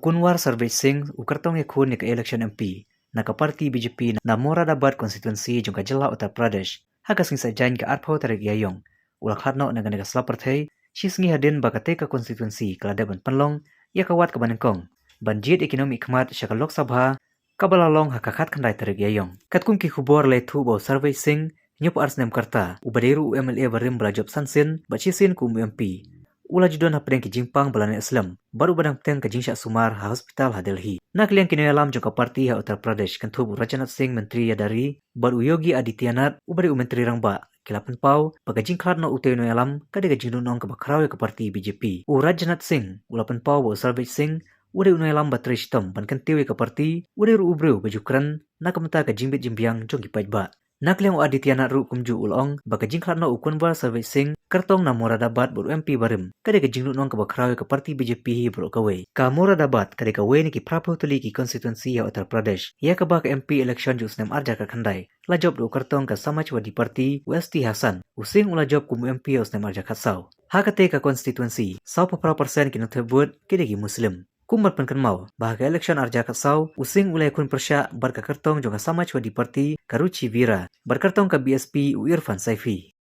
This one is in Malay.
ukunwar Sarvej Singh kyrtong ïakhun ke election MP na ka parti BJP na Moradabad Constituency jong ka Jilla Uttar Pradesh haga sing sajain ka arpho tarik yayong ulak hatno na ganega slaperthei shisngi hadien bakate ka constituency Khlad ban panlong ya kawat ka banengkong banjit ekonomi khmat shaka Lok Sabha kabalalong hakakat khandai tarik yayong katkum ki khubor le thu bo Sarvej Singh nyup arsnem karta ubaderu MLA barim belajob sansin bachisin ku MP ula judon hapdeng ki jingpang balane Islam baru badang teng ka jingsha sumar ha hospital ha Delhi nak liang kini alam jong ka parti ha Uttar Pradesh kan thubu Rajanath Singh menteri ya dari baru Yogi Adityanath ubari menteri rangba kilapan pau bagajing Khlad no utay no alam kadega jinunong ka bakraw ka parti BJP Rajanath Singh ulapan pau bo Sarvej Singh uday unay alam batri shitom ban kan tiwi ka parti uday ru ubreu bajukran nakamta ka jingbit jimbiang jong ki paitba Nakliang Adityanath ru kumju ulong bagajing Khlad no ukunwar Sarvej Singh kyrtong na Moradabad bur MP barim kadega jingnunong ka bakraw ka parti BJP hi bro kawe ka Moradabad kadega we ni ki prapo tuli ki constituency ya Uttar Pradesh ya ka ba ka MP election jus nem arja ka khandai la job do kyrtong ka Samajwadi Party UST Hasan using ula job kum MP us nem arja khatsau hakate ka constituency 100% ki nothebut kadegi Muslim Kumar penkenmau bahagia election arja katsau using ulai kun persya berka kyrtong jonga Samajwadi Party Karuchi Vira berkertong ke BSP Irfan Saifi